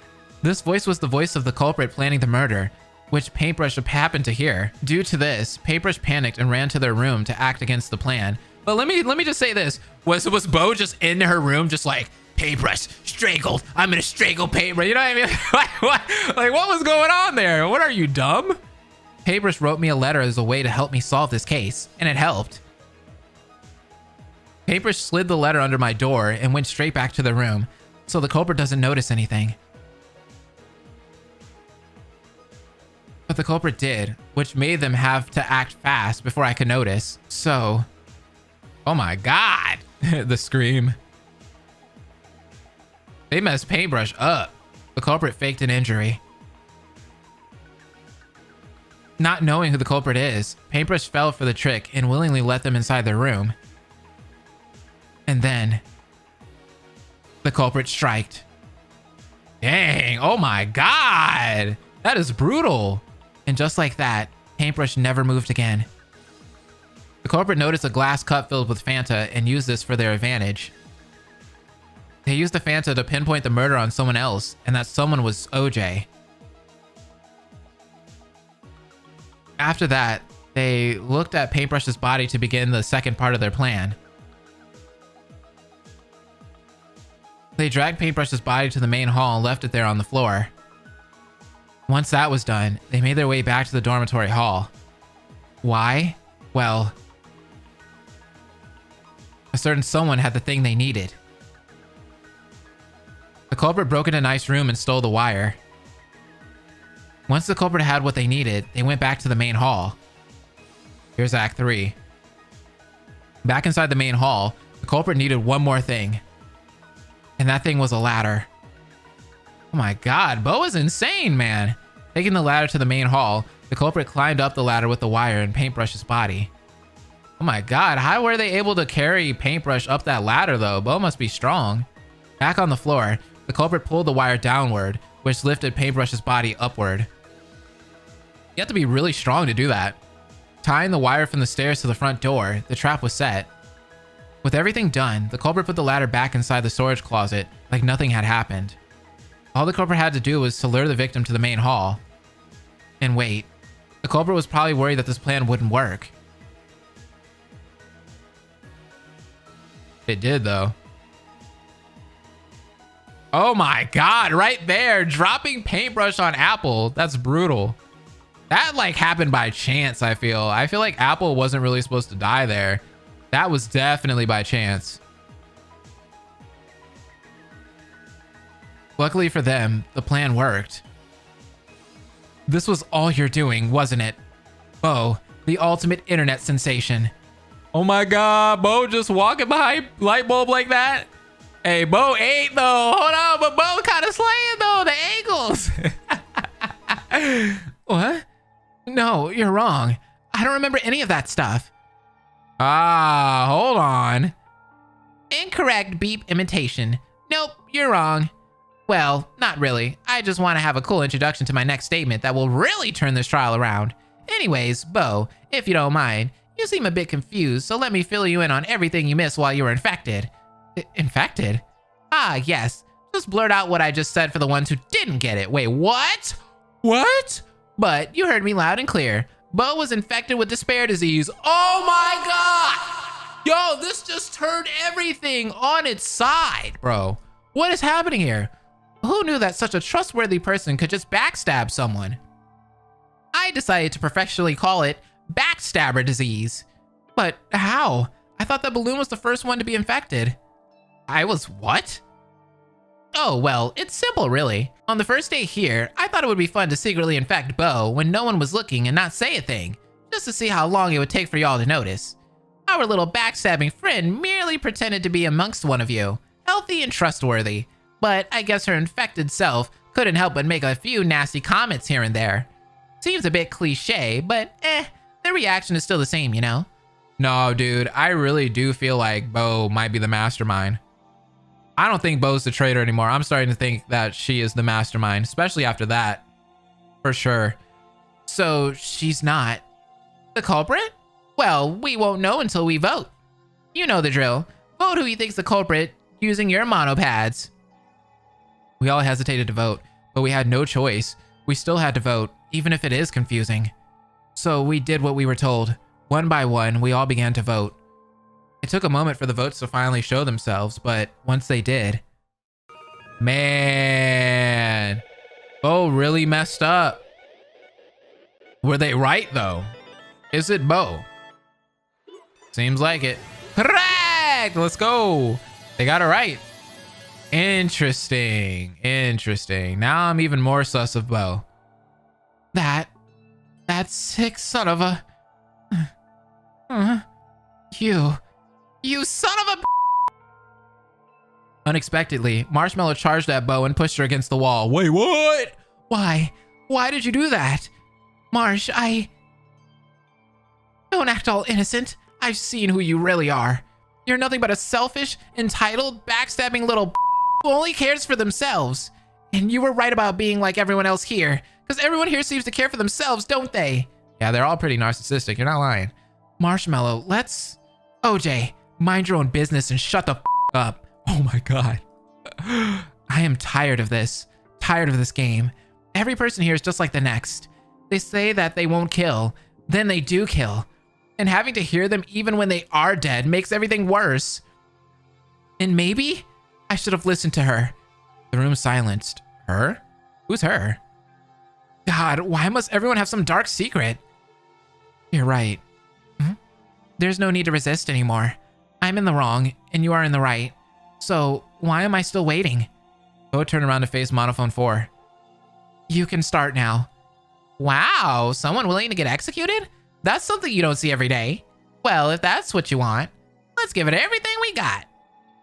This voice was the voice of the culprit planning the murder, which Paintbrush happened to hear. Due to this, Paintbrush panicked and ran to their room to act against the plan. But let me just say this. Was Bo just in her room just like, Paintbrush strangled. I'm gonna strangle Paintbrush. You know what I mean? Like what was going on there? What are you, dumb? Paintbrush wrote me a letter as a way to help me solve this case, and it helped. Paintbrush slid the letter under my door and went straight back to the room, so the culprit doesn't notice anything. But the culprit did, which made them have to act fast before I could notice. So, oh my god, the scream. They messed Paintbrush up. The culprit faked an injury. Not knowing who the culprit is, Paintbrush fell for the trick and willingly let them inside their room. And then, the culprit striked. Dang, oh my god! That is brutal! And just like that, Paintbrush never moved again. The culprit noticed a glass cup filled with Fanta and used this for their advantage. They used the Fanta to pinpoint the murder on someone else, and that someone was OJ. After that, they looked at Paintbrush's body to begin the second part of their plan. They dragged Paintbrush's body to the main hall and left it there on the floor. Once that was done, they made their way back to the dormitory hall. Why? Well, a certain someone had the thing they needed. The culprit broke into Knife's room and stole the wire. Once the culprit had what they needed, they went back to the main hall. Here's Act 3. Back inside the main hall, the culprit needed one more thing. And that thing was a ladder. Oh my god, Bo is insane, man. Taking the ladder to the main hall, the culprit climbed up the ladder with the wire and Paintbrush's body. Oh my god, how were they able to carry Paintbrush up that ladder though? Bo must be strong. Back on the floor, the culprit pulled the wire downward, which lifted Paintbrush's body upward. You have to be really strong to do that. Tying the wire from the stairs to the front door, the trap was set. With everything done, the culprit put the ladder back inside the storage closet like nothing had happened. All the culprit had to do was to lure the victim to the main hall and wait. The culprit was probably worried that this plan wouldn't work. It did, though. Oh my god, right there. Dropping paintbrush on Apple. That's brutal. That like happened by chance, I feel. I feel like Apple wasn't really supposed to die there. That was definitely by chance. Luckily for them, the plan worked. This was all you're doing, wasn't it? Bo, the ultimate internet sensation. Oh my god, Bo just walking behind light bulb like that? Hey, Bo ain't though. Hold on, but Bo kind of slaying though, the angles. What? No, you're wrong. I don't remember any of that stuff. Ah, hold on. Incorrect beep imitation. Nope, you're wrong. Well, not really. I just want to have a cool introduction to my next statement that will really turn this trial around. Anyways, Bo, if you don't mind, you seem a bit confused, so let me fill you in on everything you missed while you were infected. Infected? Ah, yes. Just blurt out what I just said for the ones who didn't get it. Wait, what? What? But you heard me loud and clear. Bo was infected with despair disease. Oh my god! Yo, this just turned everything on its side, bro. What is happening here? Who knew that such a trustworthy person could just backstab someone? I decided to professionally call it backstabber disease. But how? I thought that Balloon was the first one to be infected. I was what? Oh, well, it's simple, really. On the first day here, I thought it would be fun to secretly infect Bo when no one was looking and not say a thing, just to see how long it would take for y'all to notice. Our little backstabbing friend merely pretended to be amongst one of you, healthy and trustworthy, but I guess her infected self couldn't help but make a few nasty comments here and there. Seems a bit cliche, but the reaction is still the same, you know? No, dude, I really do feel like Bo might be the mastermind. I don't think Bo's the traitor anymore. I'm starting to think that she is the mastermind, especially after that. For sure. So she's not the culprit? Well, we won't know until we vote. You know the drill. Vote who you think's the culprit using your monopads. We all hesitated to vote, but we had no choice. We still had to vote, even if it is confusing. So we did what we were told. One by one, we all began to vote. It took a moment for the votes to finally show themselves, but once they did... Man... Bo really messed up. Were they right, though? Is it Bo? Seems like it. Correct! Let's go! They got it right. Interesting. Interesting. Now I'm even more sus of Bo. That sick son of a... You son of a... Unexpectedly, Marshmallow charged at Bo and pushed her against the wall. Wait, what? Why? Why did you do that? Marsh, Don't act all innocent. I've seen who you really are. You're nothing but a selfish, entitled, backstabbing little who only cares for themselves. And you were right about being like everyone else here, because everyone here seems to care for themselves, don't they? Yeah, they're all pretty narcissistic. You're not lying. Marshmallow, let's... OJ, mind your own business and shut the up. Oh my god. I am tired of this. Tired of this game. Every person here is just like the next. They say that they won't kill, then they do kill. And having to hear them even when they are dead makes everything worse. And maybe I should have listened to her. The room silenced. Her? Who's her? God, why must everyone have some dark secret? You're right. There's no need to resist anymore. I'm in the wrong, and you are in the right. So, why am I still waiting? Bo turned around to face Monophone 4. You can start now. Wow, someone willing to get executed? That's something you don't see every day. Well, if that's what you want, let's give it everything we got.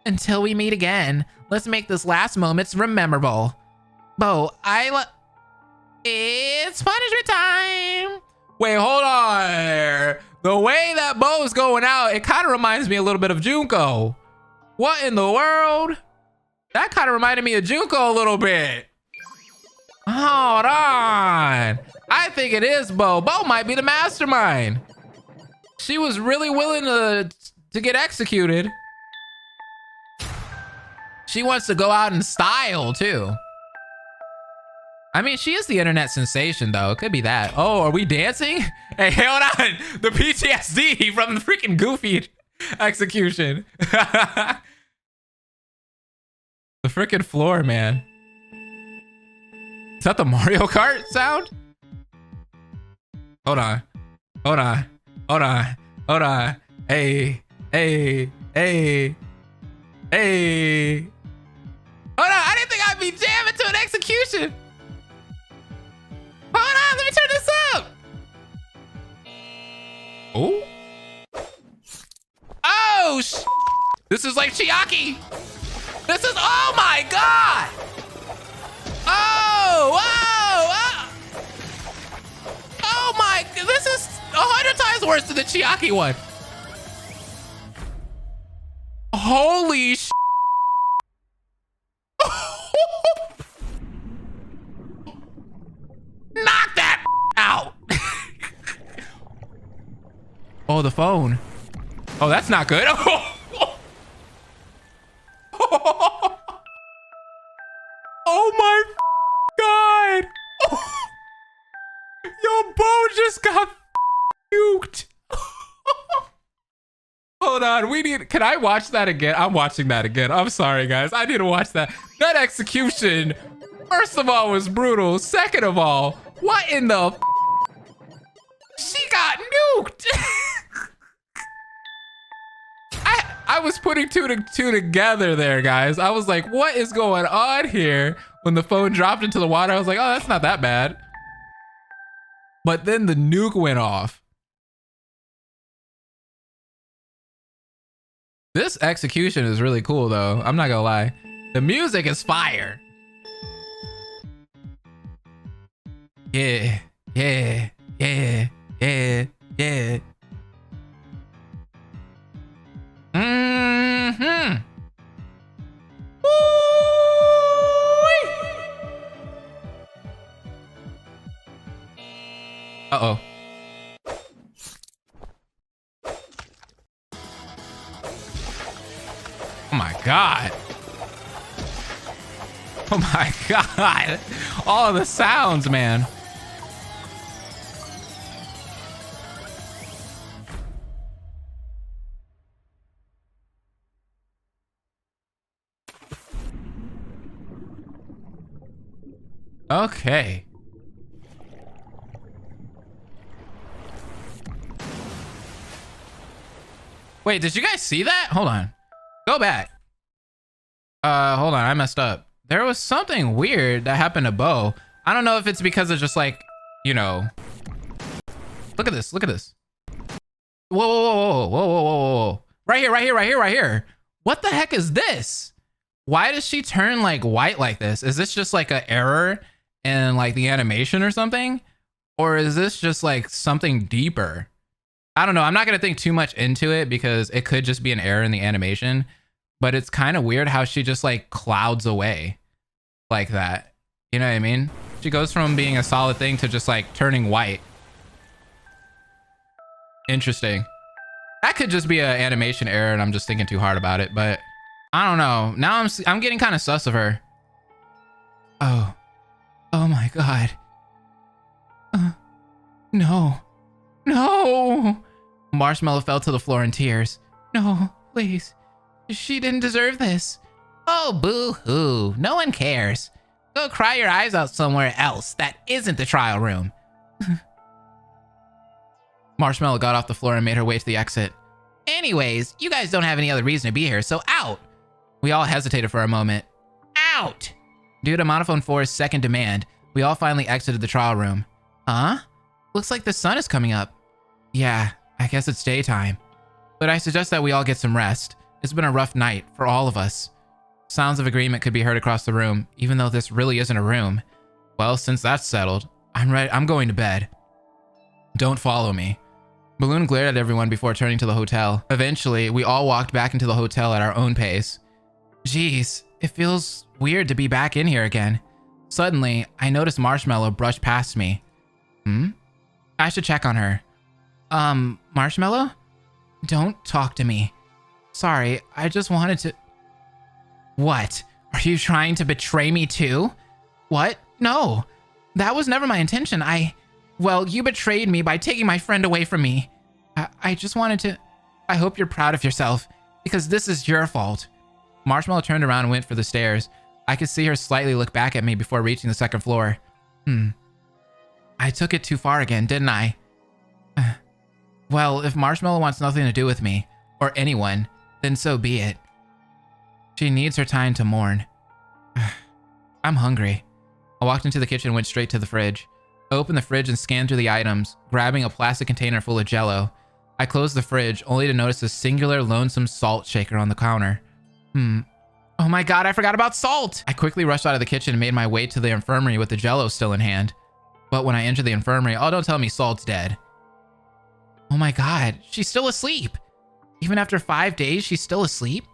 Until we meet again, let's make this last moments memorable. Bo, it's punishment time! Wait, hold on. The way that Bo's going out, it kind of reminds me a little bit of Junko. What in the world? That kind of reminded me of Junko a little bit. Hold on. I think it is Bo. Bo might be the mastermind. She was really willing to get executed. She wants to go out in style, too. I mean, she is the internet sensation, though. It could be that. Oh, are we dancing? Hey, hold on. The PTSD from the freaking Goofy execution. The freaking floor, man. Is that the Mario Kart sound? Hold on. Hold on. Hold on. Hold on. Hey. Hey. Hey. Hey. Hold on. I didn't think I'd be jamming to an execution. Hold on. Let me turn this up. Oh. Oh, this is like Chiaki. This is, oh my God. Oh, wow. Oh my, this is 100 times worse than the Chiaki one. Holy sh. Knock that out. Oh, the phone. Oh, that's not good. Oh my God. Yo, Bo just got nuked. Hold on, can I watch that again? I'm watching that again. I'm sorry, guys. I need to watch that. That execution, first of all, was brutal. Second of all, what in the she got nuked. I was putting two together there, guys. I was like, what is going on here? When the phone dropped into the water, I was like, oh, that's not that bad. But then the nuke went off. This execution is really cool, though. I'm not gonna lie. The music is fire. Yeah, yeah, yeah, yeah, yeah. Mm-hmm. Uh-oh. Oh my God. Oh my God. All of the sounds, man. Okay. Wait, did you guys see that? Hold on. Go back. Hold on. I messed up. There was something weird that happened to Bo. I don't know if it's because of just like, you know. Look at this. Look at this. Whoa, whoa, whoa, whoa, whoa, whoa, whoa, whoa. Right here, right here, right here, right here. What the heck is this? Why does she turn like white like this? Is this just like an error in like the animation or something? Or is this just like something deeper? I don't know. I'm not going to think too much into it because it could just be an error in the animation, but it's kind of weird how she just like clouds away like that. You know what I mean? She goes from being a solid thing to just like turning white. Interesting. That could just be an animation error and I'm just thinking too hard about it, but I don't know. Now I'm getting kind of sus of her. Oh. Oh my God. No. No. Marshmallow fell to the floor in tears. No, please. She didn't deserve this. Oh, boo-hoo. No one cares. Go cry your eyes out somewhere else that isn't the trial room. Marshmallow got off the floor and made her way to the exit. Anyways, you guys don't have any other reason to be here, so out. We all hesitated for a moment. Out. Due to Monophone 4's second demand, we all finally exited the trial room. Huh? Looks like the sun is coming up. Yeah, I guess it's daytime. But I suggest that we all get some rest. It's been a rough night for all of us. Sounds of agreement could be heard across the room, even though this really isn't a room. Well, since that's settled, I'm going to bed. Don't follow me. Balloon glared at everyone before turning to the hotel. Eventually, we all walked back into the hotel at our own pace. Geez, it feels weird to be back in here again. Suddenly, I noticed Marshmallow brush past me. I should check on her. Marshmallow? Don't talk to me. Sorry, I just wanted to... What? Are you trying to betray me too? What? No. That was never my intention. Well, you betrayed me by taking my friend away from me. I just wanted to... I hope you're proud of yourself, because this is your fault. Marshmallow turned around and went for the stairs. I could see her slightly look back at me before reaching the second floor. I took it too far again, didn't I? Well, if Marshmallow wants nothing to do with me, or anyone, then so be it. She needs her time to mourn. I'm hungry. I walked into the kitchen and went straight to the fridge. I opened the fridge and scanned through the items, grabbing a plastic container full of Jell-O. I closed the fridge, only to notice a singular lonesome salt shaker on the counter. Oh my god, I forgot about salt! I quickly rushed out of the kitchen and made my way to the infirmary with the Jell-O still in hand. But when I entered the infirmary, oh, don't tell me Salt's dead. Oh my god, she's still asleep! Even after 5 days, she's still asleep?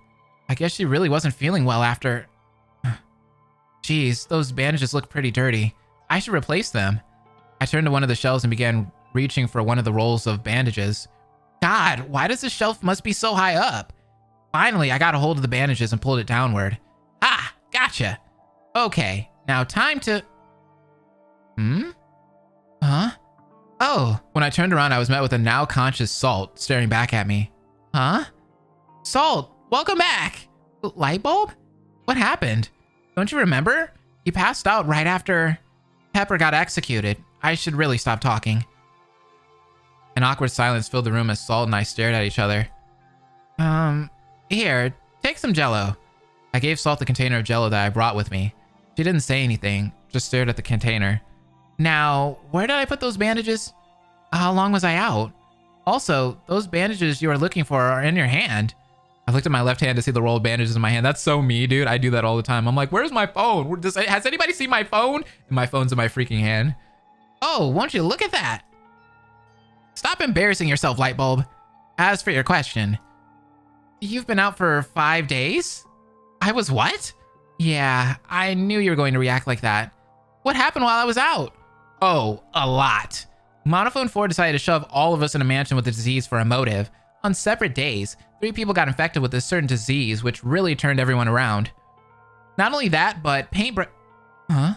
I guess she really wasn't feeling well after... Geez, those bandages look pretty dirty. I should replace them. I turned to one of the shelves and began reaching for one of the rolls of bandages. God, why does this shelf must be so high up? Finally, I got a hold of the bandages and pulled it downward. Ah, gotcha. Okay, now time to... Huh? Oh, when I turned around, I was met with a now conscious Salt staring back at me. Huh? Salt, welcome back. Light bulb? What happened? Don't you remember? You passed out right after Pepper got executed. I should really stop talking. An awkward silence filled the room as Salt and I stared at each other. Here, take some Jell-O. I gave Salt the container of Jell-O that I brought with me. She didn't say anything, just stared at the container. Now, where did I put those bandages? How long was I out? Also, those bandages you are looking for are in your hand. I looked at my left hand to see the roll of bandages in my hand. That's so me, dude. I do that all the time. I'm like, where's my phone? Has anybody seen my phone? And my phone's in my freaking hand. Oh, won't you look at that? Stop embarrassing yourself, Lightbulb. As for your question, you've been out for 5 days? I was what? Yeah, I knew you were going to react like that. What happened while I was out? Oh, a lot. Monophone 4 decided to shove all of us in a mansion with the disease for a motive. On separate days, 3 people got infected with this certain disease, which really turned everyone around. Not only that, but Paintbrush... Huh?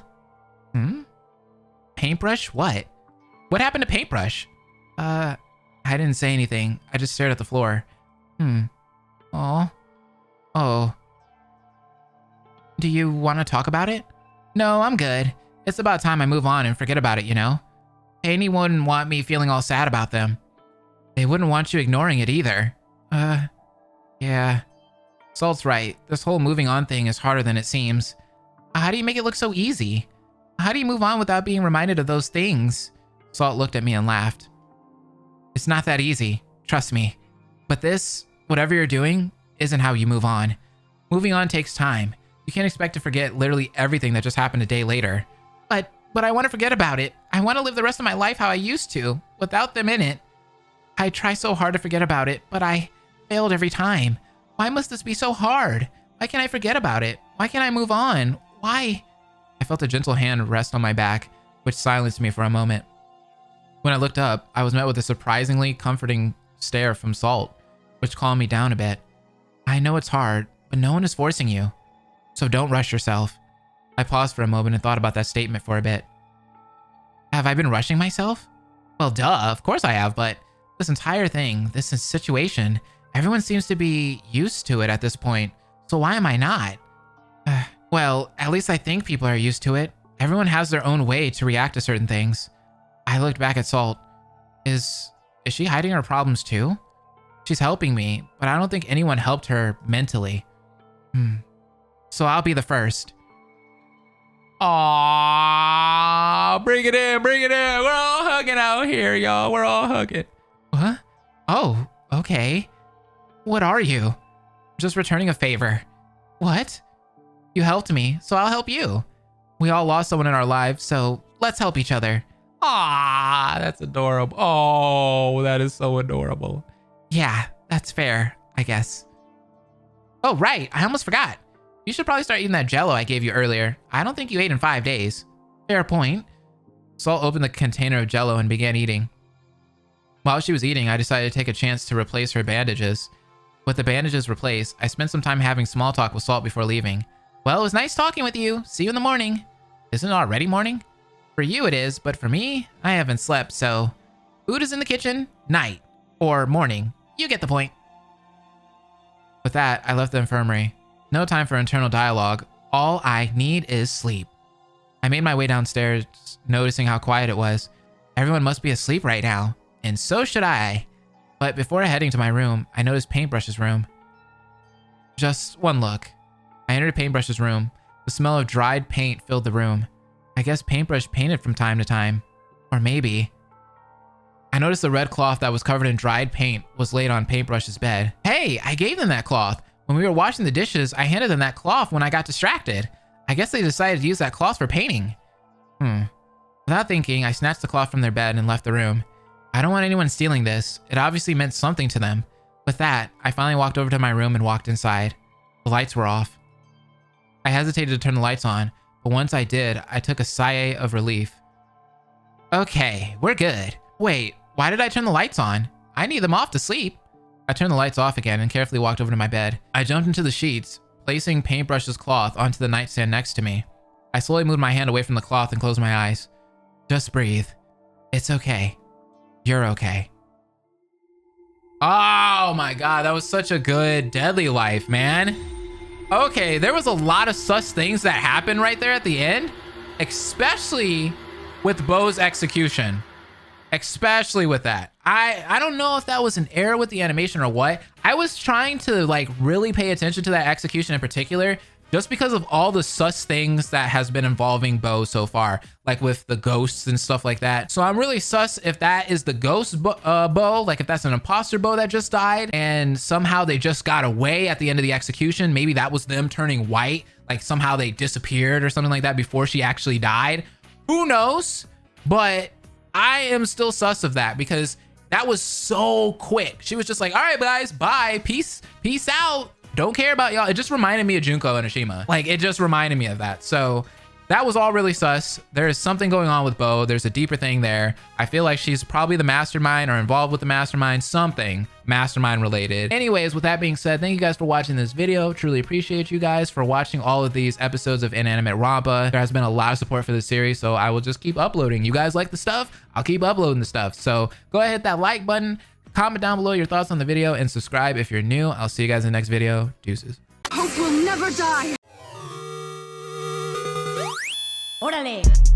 Paintbrush? What? What happened to Paintbrush? I didn't say anything. I just stared at the floor. Aw. Oh. Do you want to talk about it? No, I'm good. It's about time I move on and forget about it, you know? Haney wouldn't want me feeling all sad about them. They wouldn't want you ignoring it either. Yeah. Salt's right. This whole moving on thing is harder than it seems. How do you make it look so easy? How do you move on without being reminded of those things? Salt looked at me and laughed. It's not that easy, trust me. But this, whatever you're doing, isn't how you move on. Moving on takes time. You can't expect to forget literally everything that just happened a day later. But I want to forget about it. I want to live the rest of my life how I used to, without them in it. I try so hard to forget about it, but I failed every time. Why must this be so hard? Why can't I forget about it? Why can't I move on? Why? I felt a gentle hand rest on my back, which silenced me for a moment. When I looked up, I was met with a surprisingly comforting stare from Salt, which calmed me down a bit. I know it's hard, but no one is forcing you. So don't rush yourself. I paused for a moment and thought about that statement for a bit. Have I been rushing myself? Well, duh, of course I have, but this entire thing, this situation, everyone seems to be used to it at this point, so why am I not? Well, at least I think people are used to it. Everyone has their own way to react to certain things. I looked back at Salt. Is she hiding her problems too? She's helping me, but I don't think anyone helped her mentally. So I'll be the first. Aww, bring it in, bring it in. We're all hugging out here, y'all. We're all hugging. What? Oh, okay. What are you? Just returning a favor. What? You helped me, so I'll help you. We all lost someone in our lives, so let's help each other. Ah, that's adorable. Oh, that is so adorable. Yeah, that's fair, I guess. Oh, right. I almost forgot. You should probably start eating that Jell-O I gave you earlier. I don't think you ate in 5 days. Fair point. Salt opened the container of Jell-O and began eating. While she was eating, I decided to take a chance to replace her bandages. With the bandages replaced, I spent some time having small talk with Salt before leaving. Well, it was nice talking with you. See you in the morning. Isn't it already morning? For you it is, but for me, I haven't slept, so food is in the kitchen, night, or morning. You get the point. With that, I left the infirmary. No time for internal dialogue. All I need is sleep. I made my way downstairs, noticing how quiet it was. Everyone must be asleep right now, and so should I. But before heading to my room, I noticed Paintbrush's room. Just one look. I entered Paintbrush's room. The smell of dried paint filled the room. I guess Paintbrush painted from time to time. Or maybe. I noticed the red cloth that was covered in dried paint was laid on Paintbrush's bed. Hey, I gave them that cloth. When we were washing the dishes, I handed them that cloth when I got distracted. I guess they decided to use that cloth for painting. Without thinking, I snatched the cloth from their bed and left the room. I don't want anyone stealing this. It obviously meant something to them. With that, I finally walked over to my room and walked inside. The lights were off. I hesitated to turn the lights on, but once I did, I took a sigh of relief. Okay, we're good. Wait, why did I turn the lights on? I need them off to sleep. I turned the lights off again and carefully walked over to my bed. I jumped into the sheets, placing Paintbrush's cloth onto the nightstand next to me. I slowly moved my hand away from the cloth and closed my eyes. Just breathe. It's okay. You're okay. Oh my god, that was such a good Deadly Life, man. Okay, there was a lot of sus things that happened right there at the end, especially with Bo's execution. Especially with that. I don't know if that was an error with the animation or what. I was trying to like really pay attention to that execution in particular, just because of all the sus things that has been involving Bo so far, like with the ghosts and stuff like that. So I'm really sus if that is the ghost Bo, like if that's an imposter Bo that just died and somehow they just got away at the end of the execution. Maybe that was them turning white, like somehow they disappeared or something like that before she actually died. Who knows? But I am still sus of that because that was so quick. She was just like, all right, guys, bye, peace out. Don't care about y'all. It just reminded me of Junko and Ashima. Like, it just reminded me of that. So that was all really sus. There is something going on with Bo. There's a deeper thing there. I feel like she's probably the mastermind or involved with the mastermind, something mastermind related. Anyways, with that being said, thank you guys for watching this video. Truly appreciate you guys for watching all of these episodes of Inanimate Ronpa. There has been a lot of support for this series, so I will just keep uploading. You guys like the stuff? I'll keep uploading the stuff. So go ahead, hit that like button. Comment down below your thoughts on the video and subscribe if you're new. I'll see you guys in the next video. Deuces. Hope will never die. ¡Órale!